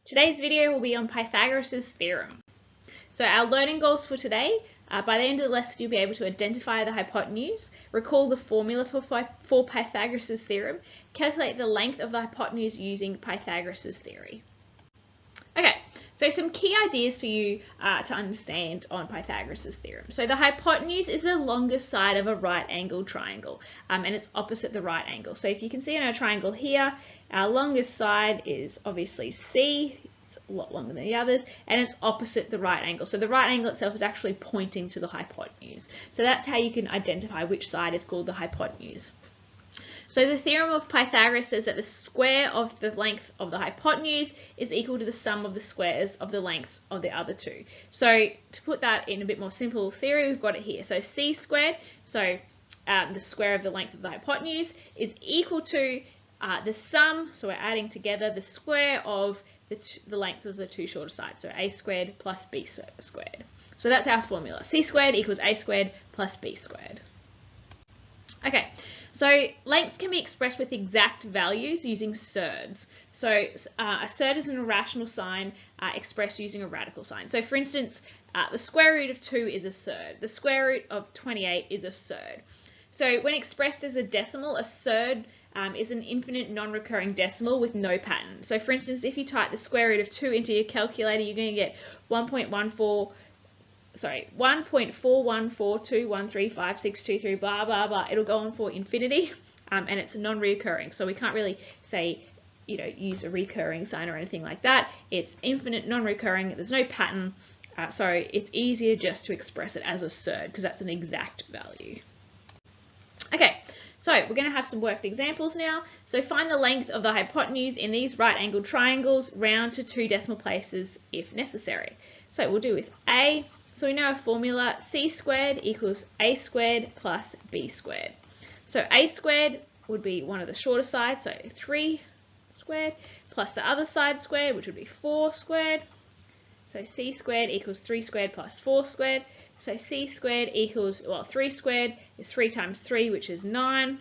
Today's video will be on Pythagoras' theorem. So our learning goals for today, by the end of the lesson you'll be able to identify the hypotenuse, recall the formula for Pythagoras' theorem, calculate the length of the hypotenuse using Pythagoras' theory. Okay, so some key ideas for you to understand on Pythagoras' theorem. So the hypotenuse is the longest side of a right-angled triangle, and it's opposite the right angle. So if you can see in our triangle here, our longest side is obviously C, it's a lot longer than the others, and it's opposite the right angle. So the right angle itself is actually pointing to the hypotenuse. So that's how you can identify which side is called the hypotenuse. So the theorem of Pythagoras says that the square of the length of the hypotenuse is equal to the sum of the squares of the lengths of the other two. So to put that in a bit more simple theory, we've got it here. So C squared, so the square of the length of the hypotenuse, is equal to the sum, so we're adding together the square of the length of the two shorter sides, so A squared plus B squared. So that's our formula. C squared equals A squared plus B squared. Okay. So lengths can be expressed with exact values using surds. So a surd is an irrational sign expressed using a radical sign. So for instance, the square root of 2 is a surd. The square root of 28 is a surd. So when expressed as a decimal, a surd is an infinite non-recurring decimal with no pattern. So for instance, if you type the square root of 2 into your calculator, you're going to get 1.414213563 blah blah blah. It'll go on for infinity, and it's non-recurring, so we can't really say, use a recurring sign or anything like that. It's infinite, non-recurring. There's no pattern, so it's easier just to express it as a surd because that's an exact value. Okay. So we're going to have some worked examples now. So find the length of the hypotenuse in these right-angled triangles, round to 2 decimal places if necessary. So we'll do with A. So we know a formula, C squared equals A squared plus B squared. So A squared would be one of the shorter sides, so 3 squared, plus the other side squared, which would be 4 squared. So C squared equals 3 squared plus 4 squared. So C squared equals, 3 squared is 3 times 3, which is 9.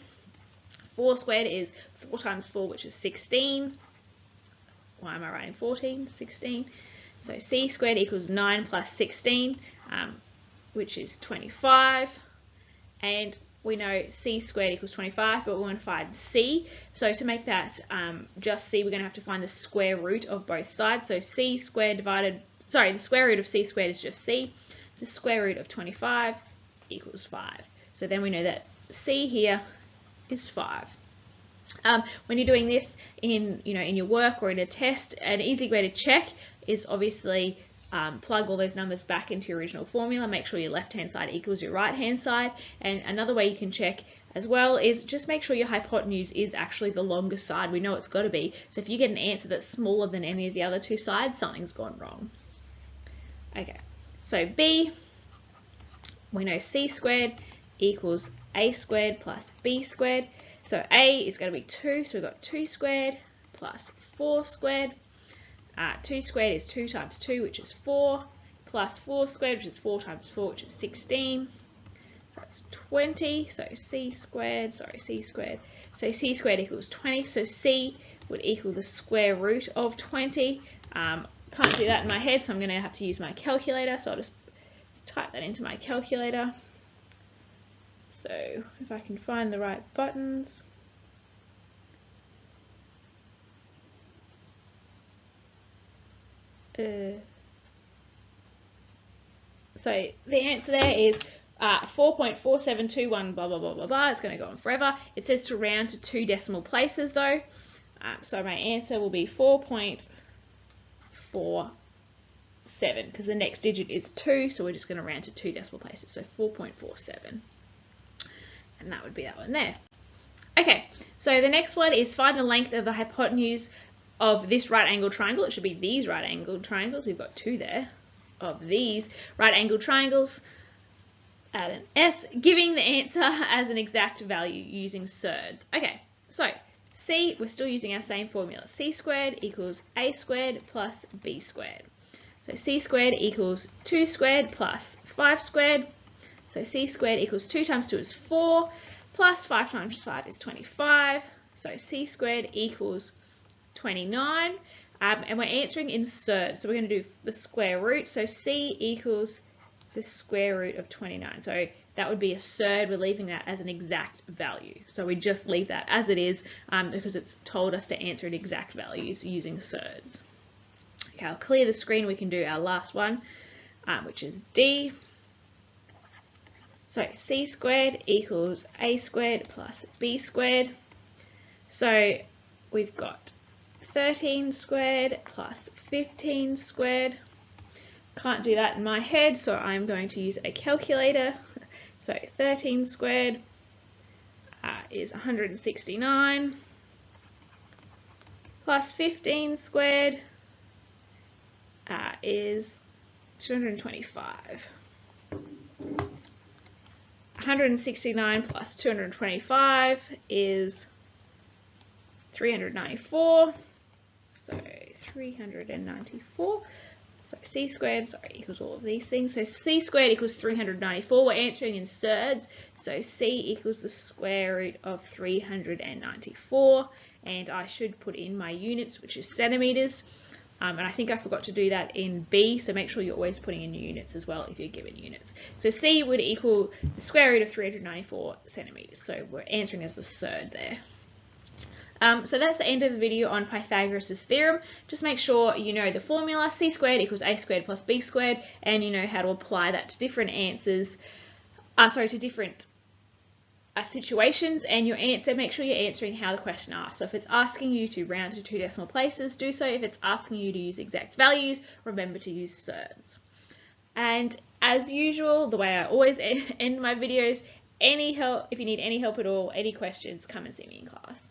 4 squared is 4 times 4, which is 16. Why am I writing 14? 16. So C squared equals 9 plus 16, which is 25. And we know C squared equals 25, but we want to find C. So to make that just C, we're going to have to find the square root of both sides. So C squared the square root of C squared is just C. The square root of 25 equals 5. So then we know that C here is 5. When you're doing this in your work or in a test, an easy way to check is obviously plug all those numbers back into your original formula. Make sure your left-hand side equals your right-hand side. And another way you can check as well is just make sure your hypotenuse is actually the longest side. We know it's got to be. So if you get an answer that's smaller than any of the other two sides, something's gone wrong. Okay. So B, we know C squared equals A squared plus B squared. So A is going to be 2, so we've got 2 squared plus 4 squared. 2 squared is 2 times 2, which is 4, plus 4 squared, which is 4 times 4, which is 16. So that's 20. So C squared. So C squared equals 20. So C would equal the square root of 20. Can't do that in my head, so I'm going to have to use my calculator. So I'll just type that into my calculator. So if I can find the right buttons. So the answer there is 4.4721 blah blah blah blah blah. It's going to go on forever. It says to round to 2 decimal places though. So my answer will be 4.47 because the next digit is 2, so we're just going to round to 2 decimal places. So 4.47. And that would be that one there. Okay, so the next one is find the length of the hypotenuse of this right-angled triangle. It should be these right-angled triangles. We've got 2 there of these right-angled triangles. Add an S, giving the answer as an exact value using surds. Okay, so C, we're still using our same formula. C squared equals A squared plus B squared. So C squared equals 2 squared plus 5 squared. So C squared equals 2 times 2 is 4, plus 5 times 5 is 25. So C squared equals 29. And we're answering in surds. So we're going to do the square root. So C equals the square root of 29. So that would be a surd. We're leaving that as an exact value. So we just leave that as it is because it's told us to answer in exact values using surds. Okay, I'll clear the screen. We can do our last one, which is D. So C squared equals A squared plus B squared. So we've got 13 squared plus 15 squared. Can't do that in my head, so I'm going to use a calculator. So 13 squared is 169 plus 15 squared is 225. 169 plus 225 is 394. So 394. So C squared, equals all of these things. So C squared equals 394. We're answering in surds. So C equals the square root of 394. And I should put in my units, which is centimeters. And I think I forgot to do that in B. So make sure you're always putting in units as well if you're given units. So C would equal the square root of 394 centimeters. So we're answering as the surd there. So that's the end of the video on Pythagoras' theorem. Just make sure you know the formula, C squared equals A squared plus B squared, and you know how to apply that to different answers, to different situations, and your answer, make sure you're answering how the question asks. So if it's asking you to round to 2 decimal places, do so. If it's asking you to use exact values, remember to use surds. And as usual, the way I always end my videos, if you need any help at all, any questions, come and see me in class.